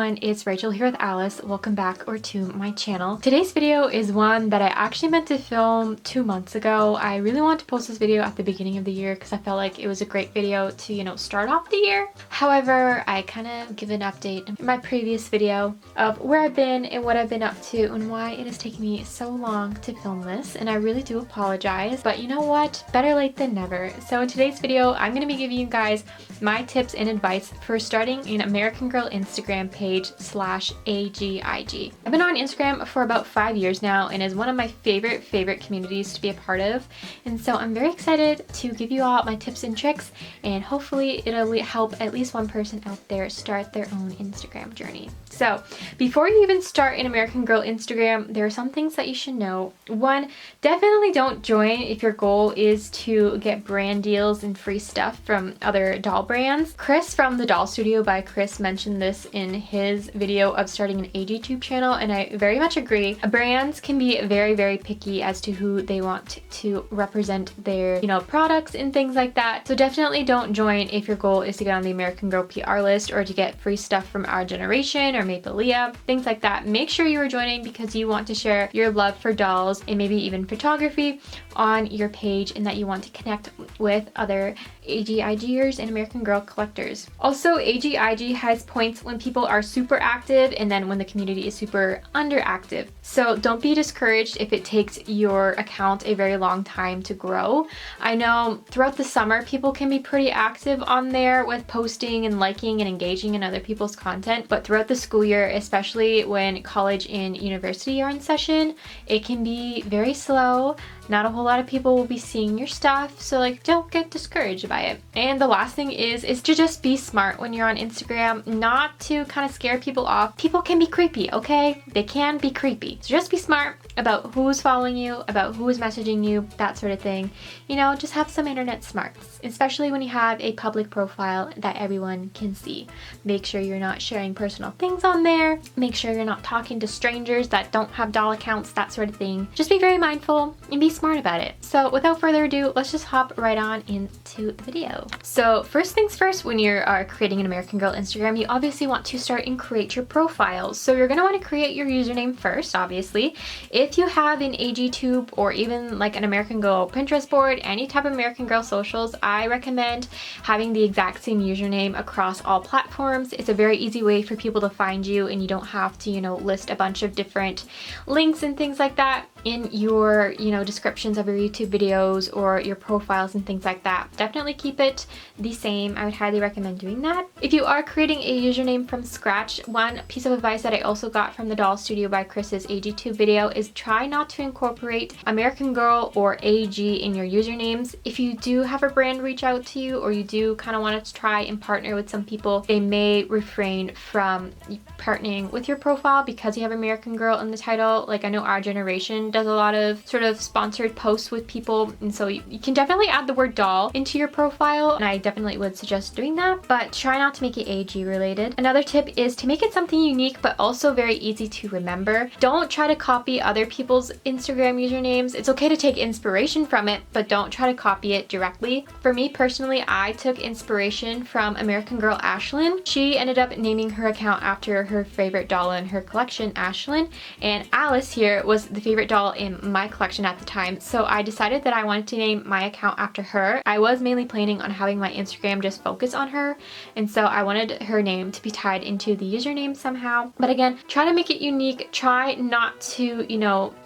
everyone, it's Rachel here with Alice. Welcome back to my channel. Today's video is one that I actually meant to film 2 months ago. I really wanted to post this video at the beginning of the year because I felt like it was a great video to, start off the year. However, I kind of give an update in my previous video of where I've been and what I've been up to and why it has taken me so long to film this, and I really do apologize, but you know what? Better late than never. So in today's video, I'm going to be giving you guys my tips and advice for starting an American Girl Instagram page / AGIG. I've been on Instagram for about 5 years now and is one of my favorite communities to be a part of, and so I'm very excited to give you all my tips and tricks, and hopefully it'll help at least one person out there start their own Instagram journey. So before you even start an American Girl Instagram, there are some things that you should know. One, definitely don't join if your goal is to get brand deals and free stuff from other doll brands. Kris from the Doll Studio by Kris mentioned this in his video of starting an AGTube channel, and I very much agree. Brands can be very picky as to who they want to represent their, products and things like that. So definitely don't join if your goal is to get on the American Girl PR list or to get free stuff from Our Generation or Mapelia, things like that. Make sure you are joining because you want to share your love for dolls and maybe even photography on your page, and that you want to connect with other AGIGers and American Girl collectors. Also, AGIG has points when people are super active and then when the community is super underactive. So don't be discouraged if it takes your account a very long time to grow. I know throughout the summer people can be pretty active on there with posting and liking and engaging in other people's content, but throughout the school year, especially when college and university are in session, it can be very slow. Not a whole lot of people will be seeing your stuff, so don't get discouraged by it. And the last thing is to just be smart when you're on Instagram, not to kind of scare people off. People can be creepy, okay? They can be creepy. So just be smart about who's following you, about who is messaging you, that sort of thing. Just have some internet smarts, especially when you have a public profile that everyone can see. Make sure you're not sharing personal things on there. Make sure you're not talking to strangers that don't have doll accounts, that sort of thing. Just be very mindful and be smart about it. So without further ado, let's just hop right on into the video. So first things first, when you are creating an American Girl Instagram, you obviously want to start and create your profiles. So you're going to want to create your username first, obviously. If you have an AGTube or even like an American Girl Pinterest board, any type of American Girl socials, I recommend having the exact same username across all platforms. It's a very easy way for people to find you, and you don't have to, list a bunch of different links and things like that in your, descriptions of your YouTube videos or your profiles and things like that. Definitely keep it the same. I would highly recommend doing that. If you are creating a username from scratch, one piece of advice that I also got from the Doll Studio by Kris's AGTube video is try not to incorporate American Girl or AG in your usernames. If you do have a brand reach out to you, or you do kind of want to try and partner with some people, they may refrain from partnering with your profile because you have American Girl in the title. Like, I know Our Generation does a lot of sort of sponsored posts with people, and so you can definitely add the word doll into your profile, and I definitely would suggest doing that, but try not to make it AG related. Another tip is to make it something unique but also very easy to remember. Don't try to copy other people's Instagram usernames. It's okay to take inspiration from it, but don't try to copy it directly. For me personally, I took inspiration from American Girl Ashlyn. She ended up naming her account after her favorite doll in her collection, Ashlyn, and Alice here was the favorite doll in my collection at the time, so I decided that I wanted to name my account after her. I was mainly planning on having my Instagram just focus on her, and so I wanted her name to be tied into the username somehow. But again, try to make it unique. Try not to,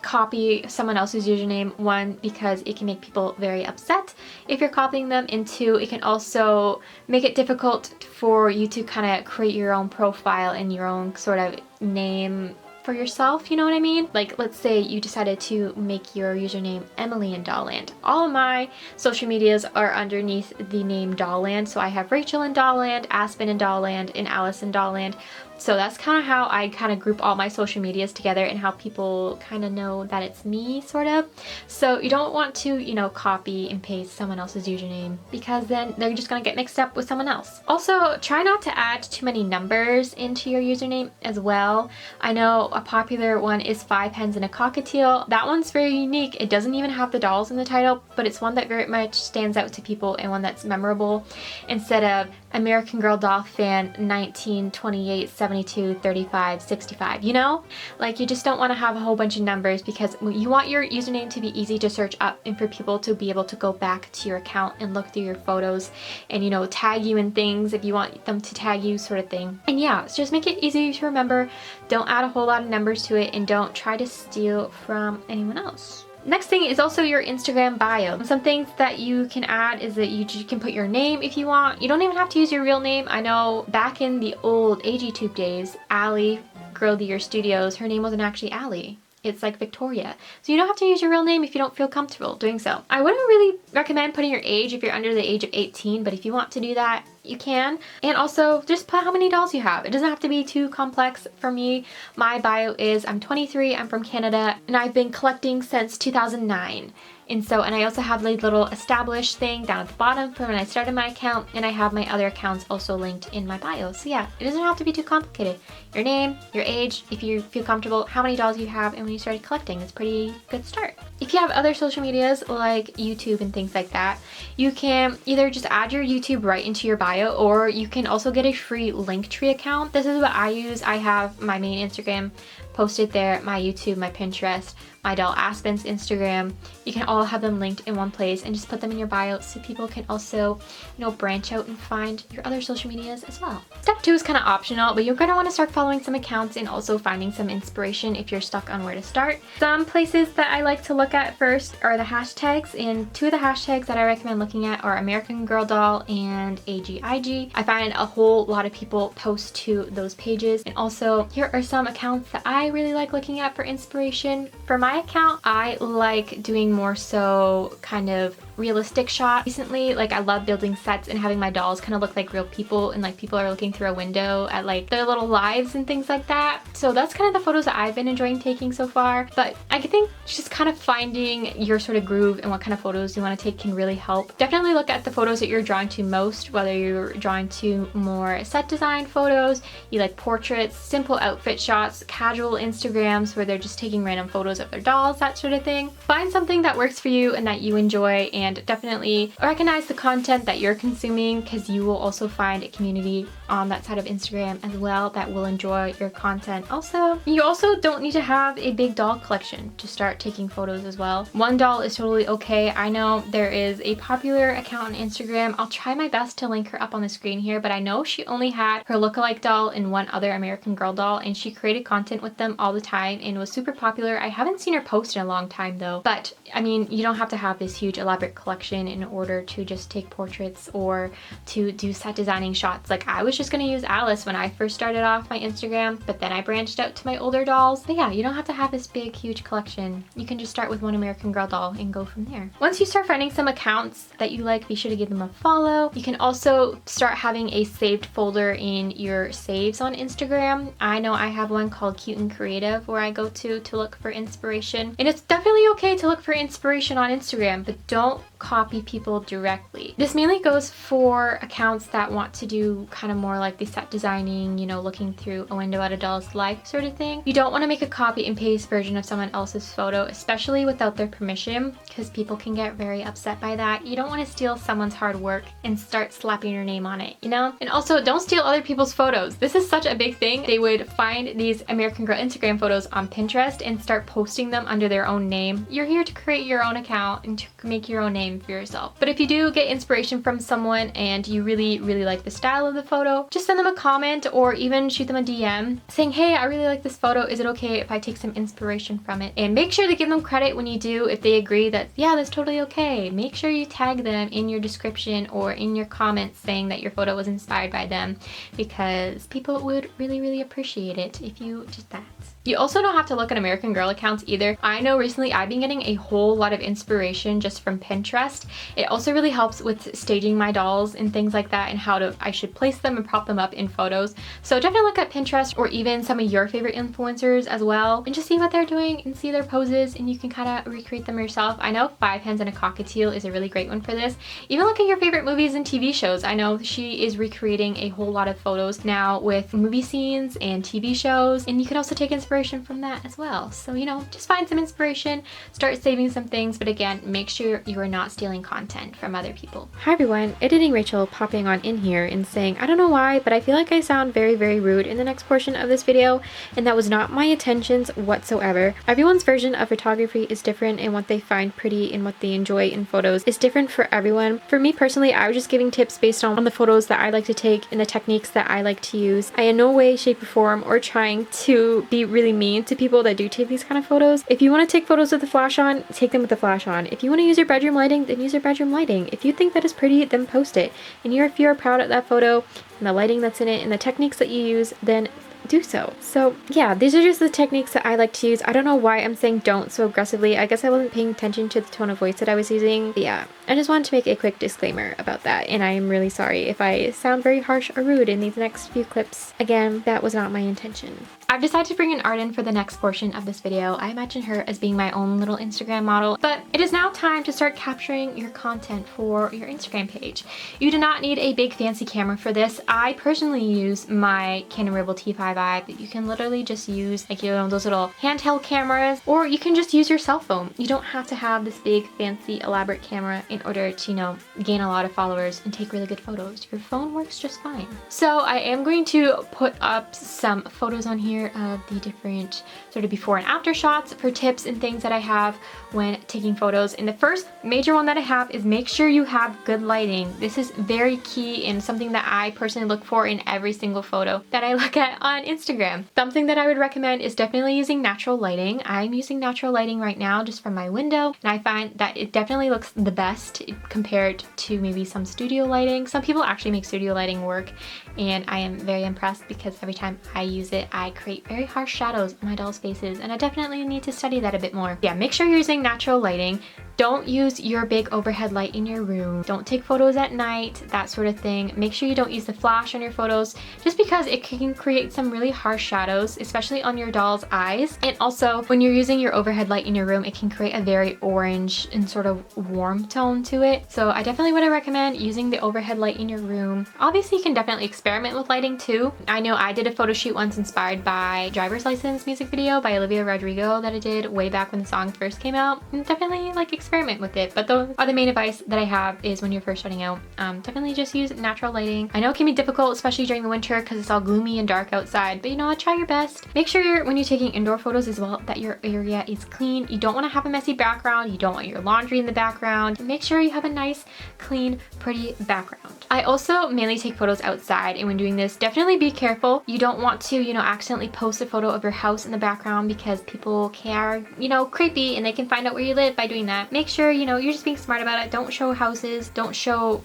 copy someone else's username. One, because it can make people very upset if you're copying them, and two, it can also make it difficult for you to kind of create your own profile and your own sort of name for yourself, you know what I mean? Like, let's say you decided to make your username Emily in Dollland. All of my social medias are underneath the name Dollland, so I have Rachel in Dollland, Aspen in Dollland, and Alice in Dollland. So that's kind of how I kind of group all my social medias together and how people kind of know that it's me, sort of. So you don't want to, copy and paste someone else's username, because then they're just going to get mixed up with someone else. Also, try not to add too many numbers into your username as well. I know a popular one is 5 hens and a cockatiel. That one's very unique. It doesn't even have the dolls in the title, but it's one that very much stands out to people and one that's memorable. Instead of American Girl Doll Fan 1928 72, 35, 65, you know? Like, you just don't want to have a whole bunch of numbers because you want your username to be easy to search up and for people to be able to go back to your account and look through your photos and, you know, tag you in things if you want them to tag you, sort of thing. And yeah, so just make it easy to remember. Don't add a whole lot of numbers to it, and don't try to steal from anyone else. Next thing is also your Instagram bio. Some things that you can add is that you can put your name if you want. You don't even have to use your real name. I know back in the old AGTube days, Allie, Girl of the Year Studios, her name wasn't actually Allie. It's like Victoria. So you don't have to use your real name if you don't feel comfortable doing so. I wouldn't really recommend putting your age if you're under the age of 18, but if you want to do that, you can. And also just put how many dolls you have. It doesn't have to be too complex. For me, my bio is I'm 23, I'm from Canada, and I've been collecting since 2009. And I also have the little established thing down at the bottom from when I started my account, and I have my other accounts also linked in my bio. So yeah, it doesn't have to be too complicated. Your name, your age, if you feel comfortable, how many dolls you have, and when you started collecting, it's a pretty good start. If you have other social medias like YouTube and things like that, you can either just add your YouTube right into your bio, or you can also get a free Linktree account. This is what I use. I have my main Instagram posted there, my YouTube, my Pinterest, my doll Aspen's Instagram. You can all have them linked in one place and just put them in your bio so people can also, you know, branch out and find your other social medias as well. Step 2 is kind of optional, but you're going to want to start following some accounts and also finding some inspiration if you're stuck on where to start. Some places that I like to look at first are the hashtags, and 2 of the hashtags that I recommend looking at are American Girl Doll and AGIG. I find a whole lot of people post to those pages, and also here are some accounts that I really like looking at for inspiration. For my account, I like doing more so kind of realistic shots. Recently, like, I love building sets and having my dolls kind of look like real people, and like people are looking through a window at like their little lives and things like that. So that's kind of the photos that I've been enjoying taking so far. But I think just kind of finding your sort of groove and what kind of photos you want to take can really help. Definitely look at the photos that you're drawn to most, whether you're drawn to more set design photos, you like portraits, simple outfit shots, casual Instagrams where they're just taking random photos of their dolls, that sort of thing. Find something that works for you and that you enjoy, and definitely recognize the content that you're consuming, because you will also find a community on that side of Instagram as well that will enjoy your content. Also, you also don't need to have a big doll collection to start taking photos as well. One doll is totally okay. I know there is a popular account on Instagram. I'll try my best to link her up on the screen here, but I know she only had her lookalike doll and one other American Girl doll, and she created content with them all the time and was super popular. I haven't seen her post in a long time though, but I mean, you don't have to have this huge elaborate collection in order to just take portraits or to do set designing shots. Like, I was just gonna use Alice when I first started off my Instagram, but then I branched out to my older dolls. But yeah, you don't have to have this big huge collection. You can just start with one American Girl doll and go from there. Once you start finding some accounts that you like, be sure to give them a follow. You can also start having a saved folder in your saves on Instagram. I know I have one called Cute and Creative where I go to look for inspiration, and it's definitely okay to look for inspiration on Instagram, but don't copy people directly. This mainly goes for accounts that want to do kind of more like the set designing, you know, looking through a window at a doll's life sort of thing. You don't want to make a copy and paste version of someone else's photo, especially without their permission, because people can get very upset by that. You don't want to steal someone's hard work and start slapping your name on it, you know? And also, don't steal other people's photos. This is such a big thing. They would find these American Girl Instagram photos on Pinterest and start posting them under their own name. You're here to create your own account and to make your own name for yourself. But if you do get inspiration from someone and you really like the style of the photo, just send them a comment or even shoot them a DM saying, hey, I really like this photo. Is it okay if I take some inspiration from it? And make sure to give them credit when you do. If they agree that, yeah, that's totally okay, make sure you tag them in your description or in your comments saying that your photo was inspired by them, because people would really appreciate it if you did that. You also don't have to look at American Girl accounts either. I know recently I've been getting a whole lot of inspiration just from Pinterest. It also really helps with staging my dolls and things like that, and how I should place them and prop them up in photos. So definitely look at Pinterest or even some of your favorite influencers as well, and just see what they're doing and see their poses, and you can kind of recreate them yourself. I know 5 Hens and a Cockatiel is a really great one for this. Even look at your favorite movies and TV shows. I know she is recreating a whole lot of photos now with movie scenes and TV shows, and you can also take inspiration inspiration from that as well. So, you know, just find some inspiration, start saving some things, but again, make sure you are not stealing content from other people. Hi everyone, Editing Rachel popping on in here and saying, I don't know why, but I feel like I sound very, very rude in the next portion of this video, and that was not my intentions whatsoever. Everyone's version of photography is different, and what they find pretty and what they enjoy in photos is different for everyone. For me personally, I was just giving tips based on the photos that I like to take and the techniques that I like to use. I in no way, shape, or form or trying to be really mean to people that do take these kind of photos. If you want to take photos with the flash on, take them with the flash on. If you want to use your bedroom lighting, then use your bedroom lighting. If you think that is pretty, then post it. And if you're proud of that photo and the lighting that's in it and the techniques that you use, then do so. So yeah, these are just the techniques that I like to use. I don't know why I'm saying don't so aggressively. I guess I wasn't paying attention to the tone of voice that I was using. But yeah, I just wanted to make a quick disclaimer about that, and I am really sorry if I sound very harsh or rude in these next few clips. Again, that was not my intention. I've decided to bring an art in for the next portion of this video. I imagine her as being my own little Instagram model, but it is now time to start capturing your content for your Instagram page. You do not need a big fancy camera for this. I personally use my Canon Rebel T5i, but you can literally just use like, you know, those little handheld cameras, or you can just use your cell phone. You don't have to have this big fancy elaborate camera in order to, you know, gain a lot of followers and take really good photos. Your phone works just fine. So I am going to put up some photos on here of the different sort of before and after shots for tips and things that I have when taking photos. And the first major one that I have is make sure you have good lighting. This is very key and something that I personally look for in every single photo that I look at on Instagram. Something that I would recommend is definitely using natural lighting. I'm using natural lighting right now just from my window, and I find that it definitely looks the best compared to maybe some studio lighting. Some people actually make studio lighting work, and I am very impressed because every time I use it, I create very harsh shadows on my doll's faces, and I definitely need to study that a bit more. Yeah, make sure you're using natural lighting. Don't use your big overhead light in your room. Don't take photos at night, that sort of thing. Make sure you don't use the flash on your photos just because it can create some really harsh shadows, especially on your doll's eyes. And also, when you're using your overhead light in your room, it can create a very orange and sort of warm tone to it. So I definitely would recommend using the overhead light in your room. Obviously, you can definitely experiment with lighting too. I know I did a photo shoot once inspired by Driver's License music video by Olivia Rodrigo that I did way back when the song first came out. And definitely like experiment with it, but the other main advice that I have is when you're first starting out, definitely just use natural lighting. I know it can be difficult, especially during the winter because it's all gloomy and dark outside, but you know, try your best. Make sure when you're taking indoor photos as well that your area is clean. You don't want to have a messy background. You don't want your laundry in the background. Make sure you have a nice, clean, pretty background. I also mainly take photos outside, and when doing this, definitely be careful. You don't want to, you know, accidentally post a photo of your house in the background because people are, you know, creepy and they can find out where you live by doing that. Make sure, you know, you're just being smart about it. Don't show houses. Don't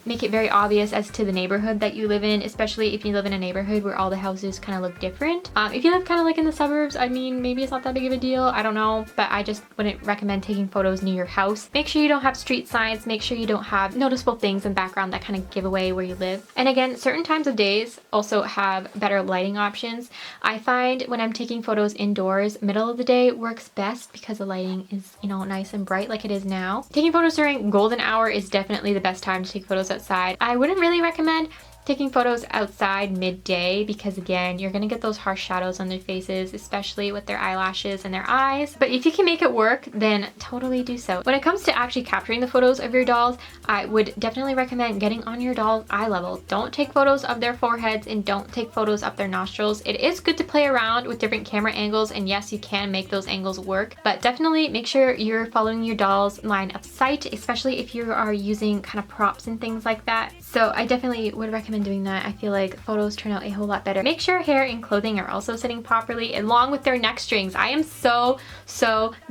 make it very obvious as to the neighborhood that you live in, especially if you live in a neighborhood where all the houses kind of look different. If you live kind of like in the suburbs, I mean, maybe it's not that big of a deal. I don't know, but I just wouldn't recommend taking photos near your house. Make sure you don't have street signs. Make sure you don't have noticeable things in the background that kind of give away where you live. And again, certain times of days also have better lighting options. I find when I'm taking photos indoors, middle of the day works best because the lighting is, you know, nice and bright like it is now. Taking photos during golden hour is definitely the best time to take photos outside. I wouldn't really recommend taking photos outside midday because again, you're gonna get those harsh shadows on their faces, especially with their eyelashes and their eyes. But if you can make it work, then totally do so. When it comes to actually capturing the photos of your dolls, I would definitely recommend getting on your doll's eye level. Don't take photos of their foreheads and don't take photos up their nostrils. It is good to play around with different camera angles, and yes, you can make those angles work, but definitely make sure you're following your doll's line of sight, especially if you are using kind of props and things like that. So I definitely would recommend doing that. I feel like photos turn out a whole lot better. Make sure hair and clothing are also sitting properly along with their neck strings. I am so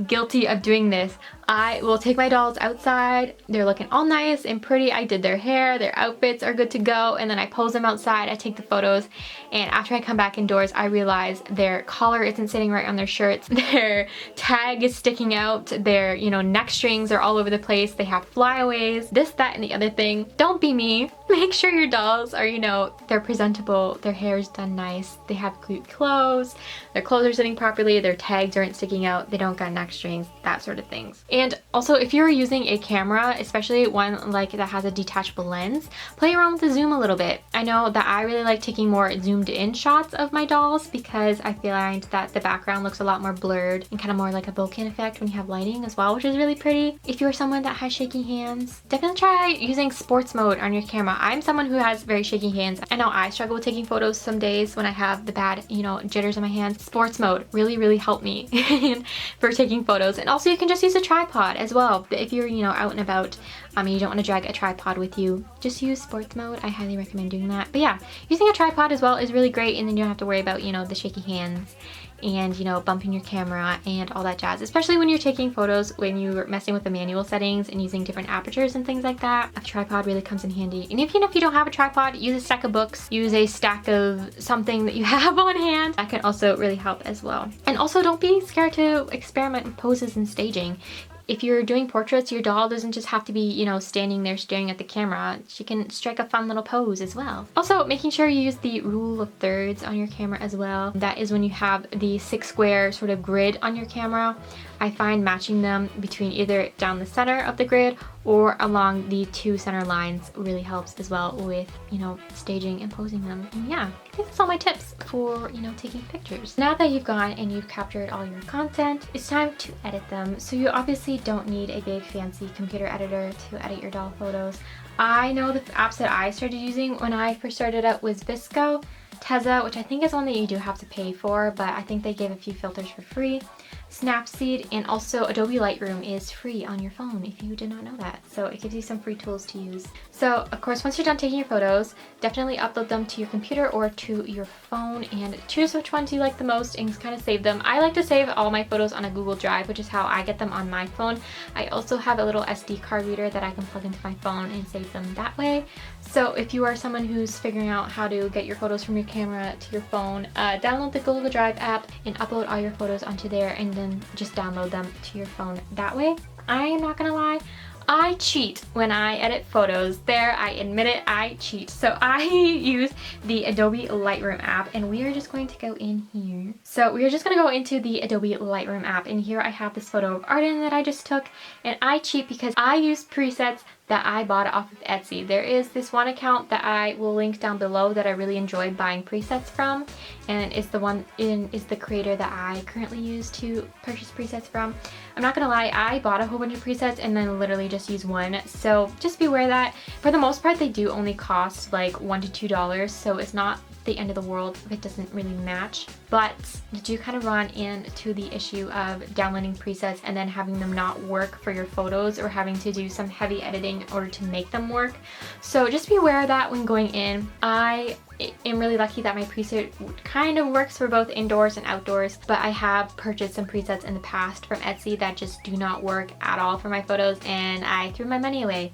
guilty of doing this. I will take my dolls outside. They're looking all nice and pretty. I did their hair, their outfits are good to go, and then I pose them outside. I take the photos, and after I come back indoors, I realize their collar isn't sitting right on their shirts. Their tag is sticking out. Their, you know, neck strings are all over the place. They have flyaways, this, that, and the other thing. Don't be me. Make sure your dolls are, you know, they're presentable. Their hair is done nice. They have cute clothes. Their clothes are sitting properly. Their tags aren't sticking out. They don't got neck strings, that sort of things. And also, if you're using a camera, especially one like that has a detachable lens, play around with the zoom a little bit. I know that I really like taking more zoomed in shots of my dolls because I find that the background looks a lot more blurred and kind of more like a bokeh effect when you have lighting as well, which is really pretty. If you're someone that has shaky hands, definitely try using sports mode on your camera. I'm someone who has very shaky hands. I know I struggle with taking photos some days when I have the bad, you know, jitters in my hands. Sports mode really helped me for taking photos. And also you can just use a tripod as well. If you're, you know, out and about and you don't want to drag a tripod with you, just use sports mode. I highly recommend doing that. But yeah, using a tripod as well is really great, and then you don't have to worry about, you know, the shaky hands and, you know, bumping your camera and all that jazz, especially when you're taking photos when you're messing with the manual settings and using different apertures and things like that. A tripod really comes in handy. And even if you don't have a tripod, use a stack of books, use a stack of something that you have on hand. That can also really help as well. And also, don't be scared to experiment with poses and staging. If you're doing portraits, your doll doesn't just have to be, you know, standing there staring at the camera. She can strike a fun little pose as well. Also, making sure you use the rule of thirds on your camera as well. That is when you have the 6 square sort of grid on your camera. I find matching them between either down the center of the grid or along the 2 center lines really helps as well with, you know, staging and posing them. And yeah, I think that's all my tips for, you know, taking pictures. Now that you've gone and you've captured all your content, it's time to edit them. So you obviously don't need a big fancy computer editor to edit your doll photos. I know the apps that I started using when I first started out was Visco, Tezza, which I think is one that you do have to pay for, but I think they gave a few filters for free. Snapseed, and also Adobe Lightroom is free on your phone if you did not know that. So it gives you some free tools to use. So of course, once you're done taking your photos, definitely upload them to your computer or to your phone and choose which ones you like the most and kind of save them. I like to save all my photos on a Google Drive, which is how I get them on my phone. I also have a little SD card reader that I can plug into my phone and save them that way. So if you are someone who's figuring out how to get your photos from your camera to your phone, download the Google Drive app and upload all your photos onto there, and then just download them to your phone that way. I am not gonna lie, I cheat when I edit photos. There, I admit it, I cheat. So I use the Adobe Lightroom app, and we are just going to go in here. So we are just gonna go into the Adobe Lightroom app, and here I have this photo of Arden that I just took, and I cheat because I use presets that I bought off of Etsy. There is this one account that I will link down below that I really enjoy buying presets from, and it's the creator that I currently use to purchase presets from. I'm not gonna lie, I bought a whole bunch of presets and then literally just use one, so just be aware that for the most part they do only cost like $1 to $2, so it's not the end of the world if it doesn't really match. But you do kind of run into the issue of downloading presets and then having them not work for your photos, or having to do some heavy editing in order to make them work. So just be aware of that when going in. I am really lucky that my preset kind of works for both indoors and outdoors, but I have purchased some presets in the past from Etsy that just do not work at all for my photos, and I threw my money away.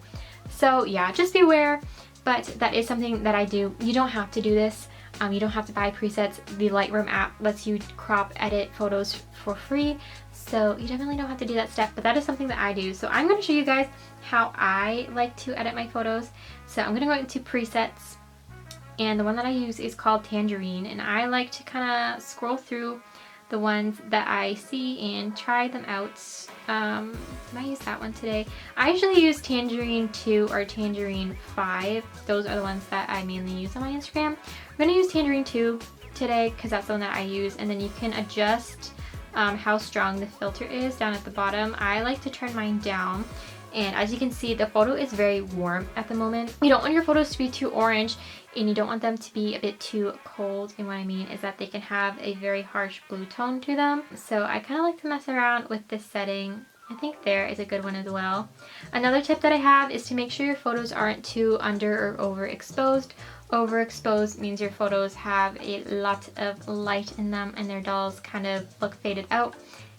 So yeah, just be aware, but that is something that I do. You don't have to do this. You don't have to buy presets. The Lightroom app lets you crop edit photos for free, so you definitely don't have to do that step, but that is something that I do. So I'm going to show you guys how I like to edit my photos. So I'm going to go into presets, and the one that I use is called Tangerine, and I like to kind of scroll through the ones that I see and try them out. I use that one today. I usually use Tangerine 2 or Tangerine 5. Those are the ones that I mainly use on my Instagram. I'm going to use Tangerine 2 today because that's the one that I use, and then you can adjust how strong the filter is down at the bottom. I like to turn mine down, and as you can see, the photo is very warm at the moment. You don't want your photos to be too orange, and you don't want them to be a bit too cold. And what I mean is that they can have a very harsh blue tone to them. So I kind of like to mess around with this setting. I think there is a good one as well. Another tip that I have is to make sure your photos aren't too under or overexposed. Overexposed means your photos have a lot of light in them and their dolls kind of look faded out.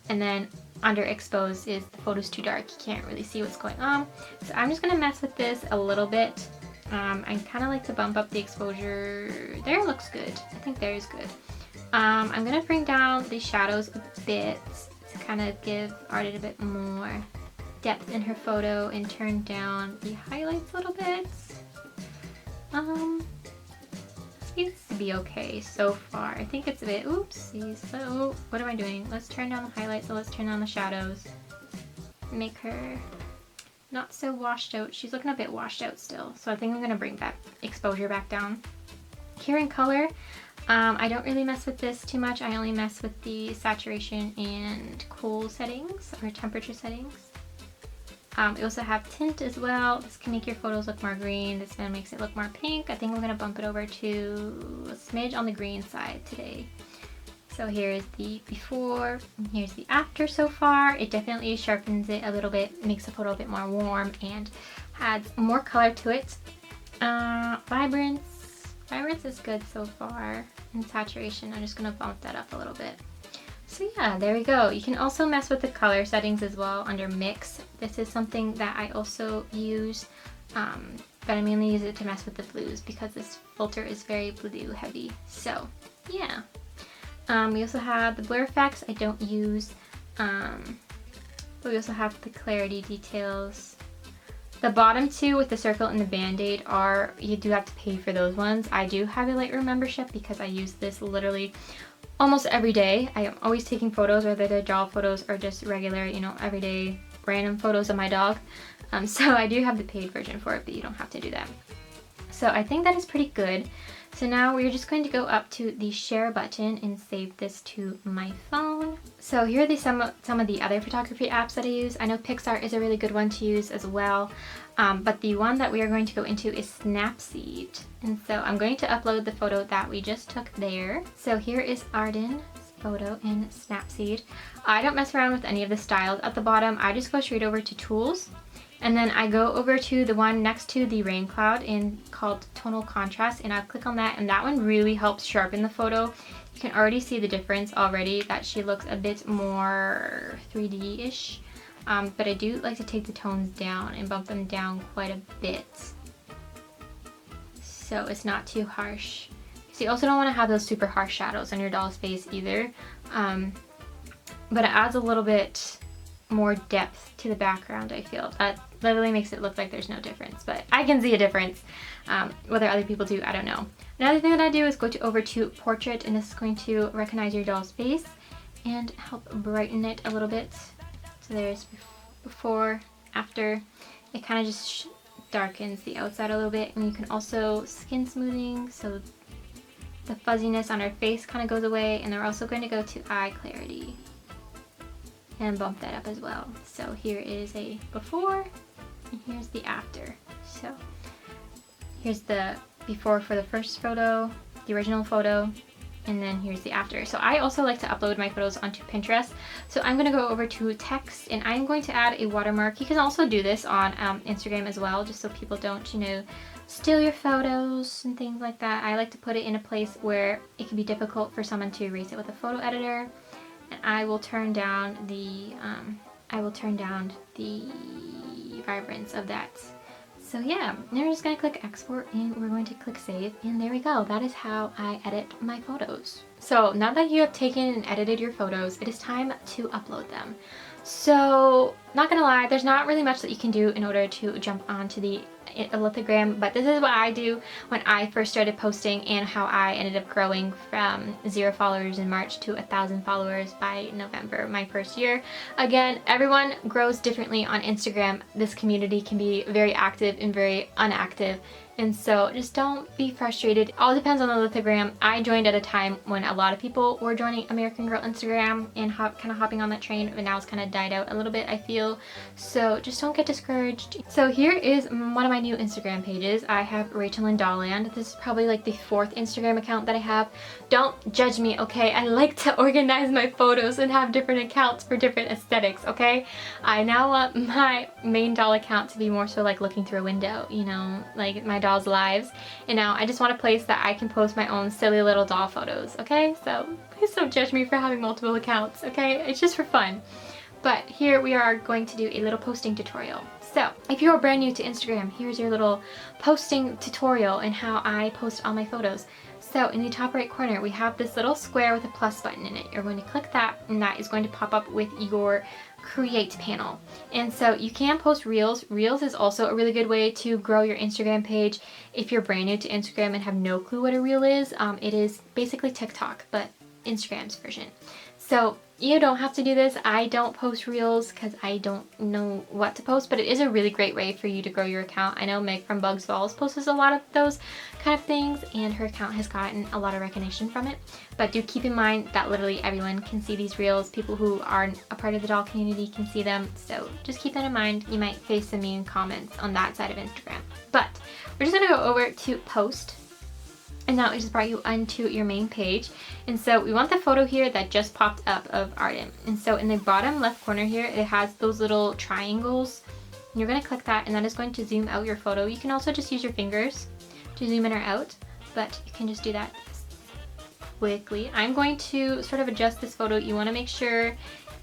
And then underexposed is the photo's too dark. You can't really see what's going on. So I'm just gonna mess with this a little bit. I kind of like to bump up the exposure. There looks good. I think there is good. I'm gonna bring down the shadows a bit to kind of give Arden a bit more depth in her photo, and turn down the highlights a little bit. Seems to be okay so far. I think it's a bit, oopsies. So what am I doing? Let's turn down the highlights, so let's turn down the shadows. make her not so washed out. She's looking a bit washed out still, so I think I'm gonna bring that exposure back down. Here in color, I don't really mess with this too much. I only mess with the saturation and kohl settings or temperature settings. We also have tint as well. This can make your photos look more green. This one makes it look more pink. I think I'm gonna bump it over to a smidge on the green side today. So here's the before, and here's the after so far. It definitely sharpens it a little bit, makes the photo a bit more warm, and adds more color to it. Vibrance is good so far. And saturation, I'm just gonna bump that up a little bit. So yeah, there we go. You can also mess with the color settings as well under mix. This is something that I also use, but I mainly use it to mess with the blues because this filter is very blue heavy. So yeah. We also have the blur effects I don't use, but we also have the clarity details. The bottom two with the circle and the band-aid are, you do have to pay for those ones. I do have a Lightroom membership because I use this literally almost every day. I am always taking photos, whether they're dog photos or just regular, you know, everyday random photos of my dog. So I do have the paid version for it, but you don't have to do that. So I think that is pretty good. So now we're just going to go up to the share button and save this to my phone. So here are some of the other photography apps that I use. I know Pixar is a really good one to use as well, but the one that we are going to go into is Snapseed. And so I'm going to upload the photo that we just took there. So here is Arden's photo in Snapseed. I don't mess around with any of the styles at the bottom. I just go straight over to Tools. And then I go over to the one next to the rain cloud called Tonal Contrast, and I'll click on that, and that one really helps sharpen the photo. You can already see the difference already, that she looks a bit more 3D-ish. But I do like to take the tones down and bump them down quite a bit, so it's not too harsh. So you also don't want to have those super harsh shadows on your doll's face either. But it adds a little bit more depth to the background, I feel. That literally makes it look like there's no difference, but I can see a difference. Whether other people do, I don't know. Another thing that I do is go over to Portrait, and this is going to recognize your doll's face and help brighten it a little bit. So there's before, after. It kind of just darkens the outside a little bit, and you can also skin smoothing, so the fuzziness on her face kind of goes away. And they're also going to go to eye clarity and bump that up as well. So here is a before and here's the after. So here's the before for the first photo, the original photo, and then here's the after. So I also like to upload my photos onto Pinterest. So I'm gonna go over to text, and I'm going to add a watermark. You can also do this on Instagram as well, just so people don't, you know, steal your photos and things like that. I like to put it in a place where it can be difficult for someone to erase it with a photo editor. And I will turn down the vibrance of that. So yeah, now we're just gonna click export, and we're going to click save, and there we go. That is how I edit my photos. So now that you have taken and edited your photos, it is time to upload them. So not gonna lie, there's not really much that you can do in order to jump onto the lithogram, but this is what I do when I first started posting, and how I ended up growing from 0 followers in March to 1,000 followers by November, my first year. Again, everyone grows differently on Instagram. This community can be very active and very unactive, and so just don't be frustrated. It all depends on the lithogram. I joined at a time when a lot of people were joining American Girl Instagram and kind of hopping on that train, but now it's kind of died out a little bit, I feel. So just don't get discouraged. So here is one of my new Instagram pages. I have Rachel and Dollland. This is probably like the 4th Instagram account that I have. Don't judge me, okay? I like to organize my photos and have different accounts for different aesthetics, okay? I now want my main doll account to be more so like looking through a window, you know, like my doll's lives. And now I just want a place that I can post my own silly little doll photos, okay? So please don't judge me for having multiple accounts, okay? It's just for fun. But here we are going to do a little posting tutorial. So if you're brand new to Instagram, here's your little posting tutorial and how I post all my photos. So in the top right corner, we have this little square with a plus button in it. You're going to click that, and that is going to pop up with your create panel. And so you can post reels. Reels is also a really good way to grow your Instagram page. If you're brand new to Instagram and have no clue what a reel is, it is basically TikTok, but Instagram's version. So you don't have to do this. I don't post reels because I don't know what to post, but it is a really great way for you to grow your account. I know Meg from Bugs Balls posts a lot of those kind of things, and her account has gotten a lot of recognition from it. But do keep in mind that literally everyone can see these reels. People who aren't a part of the doll community can see them. So just keep that in mind. You might face some mean comments on that side of Instagram. But we're just gonna go over to post. And now it just brought you onto your main page. And so we want the photo here that just popped up of Arden. And so in the bottom left corner here, it has those little triangles. And you're gonna click that, and that is going to zoom out your photo. You can also just use your fingers to zoom in or out, but you can just do that quickly. I'm going to sort of adjust this photo. You wanna make sure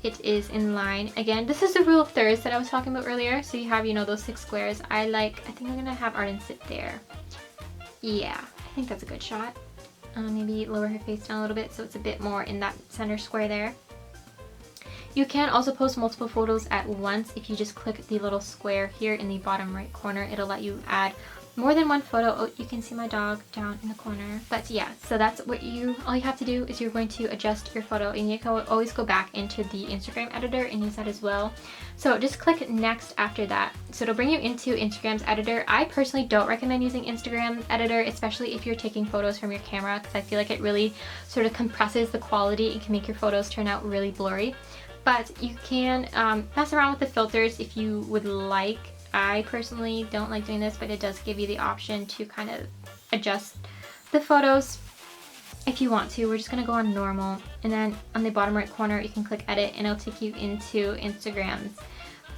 it is in line. Again, this is the rule of thirds that I was talking about earlier. So you have, you know, those 6 squares. I think I'm gonna have Arden sit there. Yeah. I think that's a good shot. Maybe lower her face down a little bit so it's a bit more in that center square there. You can also post multiple photos at once. If you just click the little square here in the bottom right corner, it'll let you add more than one photo. Oh, you can see my dog down in the corner. But yeah, so that's what all you have to do is you're going to adjust your photo, and you can always go back into the Instagram editor and use that as well. So just click next after that. So it'll bring you into Instagram's editor. I personally don't recommend using Instagram editor, especially if you're taking photos from your camera, because I feel like it really sort of compresses the quality and can make your photos turn out really blurry. But you can mess around with the filters if you would like. I personally don't like doing this, but it does give you the option to kind of adjust the photos if you want to. We're just gonna go on normal, and then on the bottom right corner you can click edit, and it'll take you into Instagram's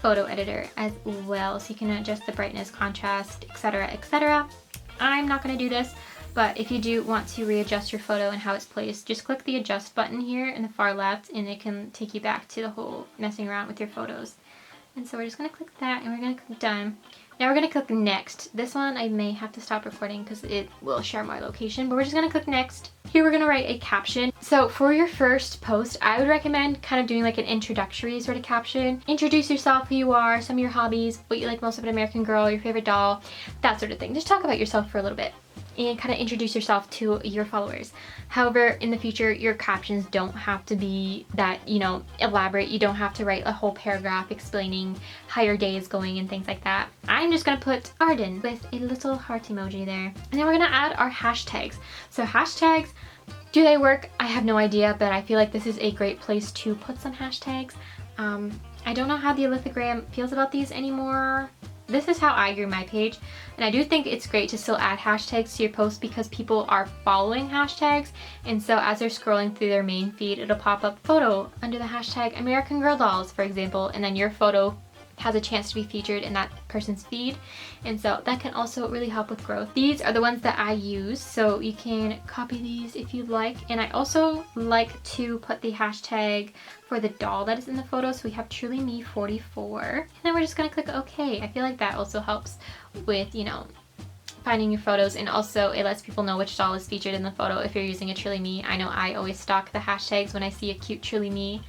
photo editor as well, so you can adjust the brightness, contrast, etc, etc. I'm not gonna do this, but if you do want to readjust your photo and how it's placed, just click the adjust button here in the far left, and it can take you back to the whole messing around with your photos. And so we're just going to click that, and we're going to click done. Now we're going to click next. This one I may have to stop recording because it will share my location, but we're just going to click next. Here we're going to write a caption. So for your first post, I would recommend kind of doing like an introductory sort of caption. Introduce yourself, who you are, some of your hobbies, what you like most of an American Girl, your favorite doll, that sort of thing. Just talk about yourself for a little bit and kind of introduce yourself to your followers. However, in the future, your captions don't have to be that, you know, elaborate. You don't have to write a whole paragraph explaining how your day is going and things like that. I'm just gonna put Arden with a little heart emoji there. And then we're gonna add our hashtags. So hashtags, do they work? I have no idea, but I feel like this is a great place to put some hashtags. I don't know how the lithogram feels about these anymore. This is how I grew my page, and I do think it's great to still add hashtags to your posts because people are following hashtags, and so as they're scrolling through their main feed, it'll pop up photo under the hashtag American Girl Dolls, for example, and then your photo has a chance to be featured in that person's feed, and so that can also really help with growth. These are the ones that I use, so you can copy these if you'd like, and I also like to put the hashtag for the doll that is in the photo, so we have Truly Me 44, and then we're just gonna click OK. I feel like that also helps with, you know, finding your photos, and also it lets people know which doll is featured in the photo if you're using a Truly Me. I know I always stalk the hashtags when I see a cute Truly Me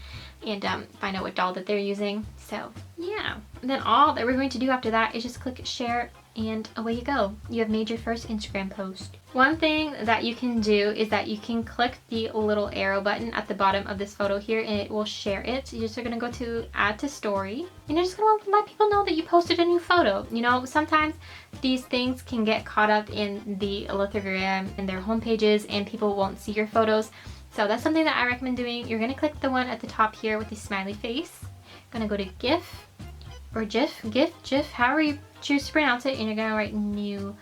and find out what doll that they're using. So yeah, and then all that we're going to do after that is just click share, and away you go. You have made your first Instagram post. One thing that you can do is that you can click the little arrow button at the bottom of this photo here, and it will share it. So you're just gonna go to add to story, and you're just gonna let people know that you posted a new photo. You know, sometimes these things can get caught up in the lithogram and their home pages, and people won't see your photos. So that's something that I recommend doing. You're gonna click the one at the top here with the smiley face. Gonna go to GIF or GIF, however you choose to pronounce it, and you're gonna write new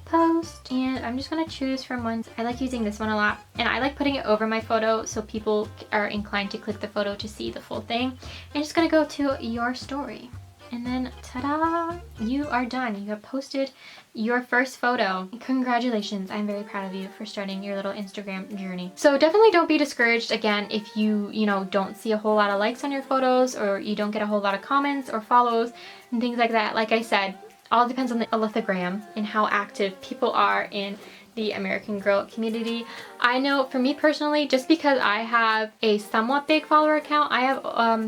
post, and I'm just gonna choose from ones. I like using this one a lot, and I like putting it over my photo so people are inclined to click the photo to see the full thing. And just gonna go to your story, and then ta-da, you are done. You have posted your first photo. Congratulations, I'm very proud of you for starting your little Instagram journey. So definitely don't be discouraged again if you know, don't see a whole lot of likes on your photos, or you don't get a whole lot of comments or follows and things like that. Like I said, all depends on the lithogram and how active people are in the American Girl community. I know for me personally, just because I have a somewhat big follower account, I have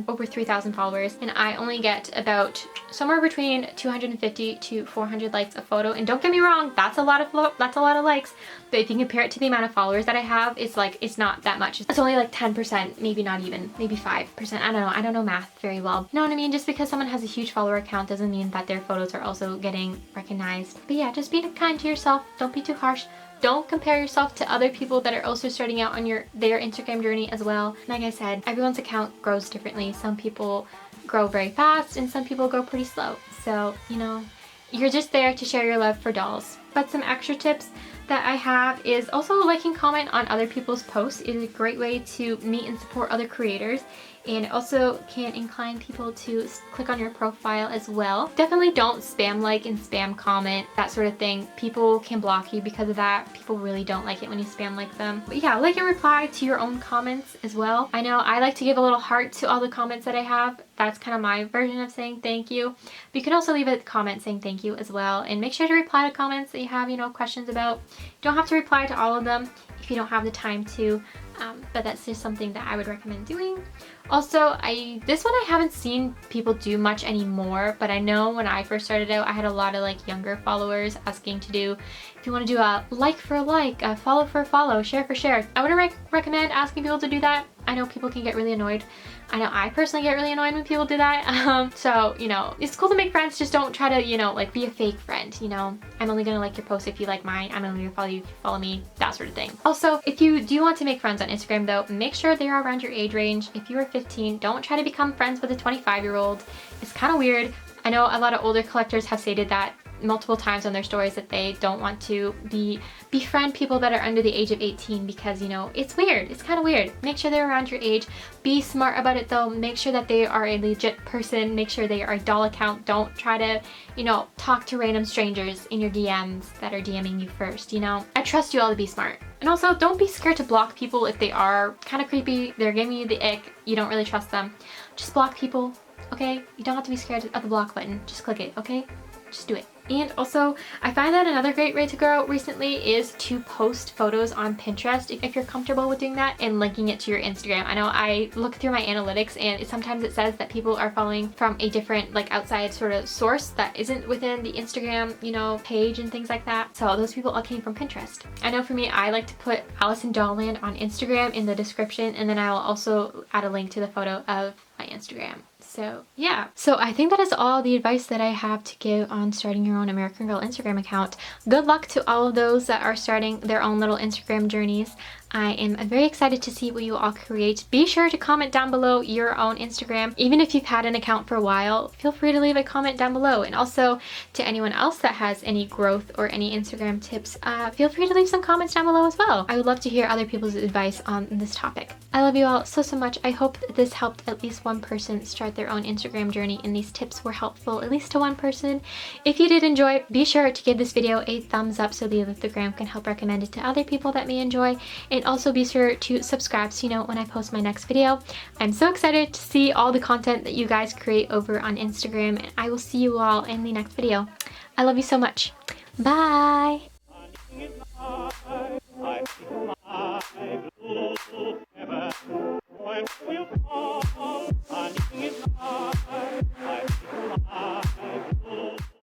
over 3,000 followers, and I only get about somewhere between 250 to 400 likes a photo. And don't get me wrong, that's a lot of likes, but if you compare it to the amount of followers that I have, it's like, it's not that much. It's only like 10%, maybe not even, maybe 5%. I don't know. I don't know math very well. You know what I mean? Just because someone has a huge follower account doesn't mean that their photos are also getting recognized. But yeah, just be kind to yourself. Don't be too harsh. Don't compare yourself to other people that are also starting out on their Instagram journey as well. Like I said, everyone's account grows differently. Some people grow very fast and some people go pretty slow. So, you know, you're just there to share your love for dolls. But some extra tips that I have is also like and comment on other people's posts is a great way to meet and support other creators, and also can incline people to click on your profile as well. Definitely don't spam like and spam comment, that sort of thing. People can block you because of that. People really don't like it when you spam like them. But yeah, like and reply to your own comments as well. I know I like to give a little heart to all the comments that I have. That's kind of my version of saying thank you. But you can also leave a comment saying thank you as well, and make sure to reply to comments that you have, you know, questions about. You don't have to reply to all of them if you don't have the time to, but that's just something that I would recommend doing. Also, this one I haven't seen people do much anymore, but I know when I first started out, I had a lot of like younger followers asking to do, if you want to do a like for a like, a follow for a follow, share for share. I would recommend asking people to do that. I know people can get really annoyed. I know I personally get really annoyed when people do that. So, you know, it's cool to make friends. Just don't try to, you know, like be a fake friend, you know. I'm only gonna like your post if you like mine. I'm only gonna follow you if you follow me, that sort of thing. Also, if you do want to make friends on Instagram though, make sure they are around your age range. If you are 15, don't try to become friends with a 25-year-old. It's kind of weird. I know a lot of older collectors have stated that multiple times on their stories that they don't want to befriend people that are under the age of 18 because, you know, it's weird. It's kind of weird. Make sure they're around your age. Be smart about it though. Make sure that they are a legit person. Make sure they are a doll account. Don't try to, you know, talk to random strangers in your DMs that are DMing you first, you know. I trust you all to be smart. And also, don't be scared to block people if they are kind of creepy, they're giving you the ick, you don't really trust them. Just block people, okay? You don't have to be scared of the block button. Just click it, okay? Just do it. And also, I find that another great way to grow recently is to post photos on Pinterest if you're comfortable with doing that, and linking it to your Instagram. I know I look through my analytics and sometimes it says that people are following from a different, like, outside sort of source that isn't within the Instagram, you know, page and things like that. So those people all came from Pinterest. I know for me, I like to put Alice in Dollland on Instagram in the description, and then I will also add a link to the photo of my Instagram. So yeah, so I think that is all the advice that I have to give on starting your own American Girl Instagram account. Good luck to all of those that are starting their own little Instagram journeys. I am very excited to see what you all create. Be sure to comment down below your own Instagram. Even if you've had an account for a while, feel free to leave a comment down below. And also to anyone else that has any growth or any Instagram tips, feel free to leave some comments down below as well. I would love to hear other people's advice on this topic. I love you all so much. I hope that this helped at least one person start their own Instagram journey, and these tips were helpful at least to one person. If you did enjoy, be sure to give this video a thumbs up so the algorithm can help recommend it to other people that may enjoy. And also be sure to subscribe so you know when I post my next video. I'm so excited to see all the content that you guys create over on Instagram, and I will see you all in the next video. I love you so much. Bye!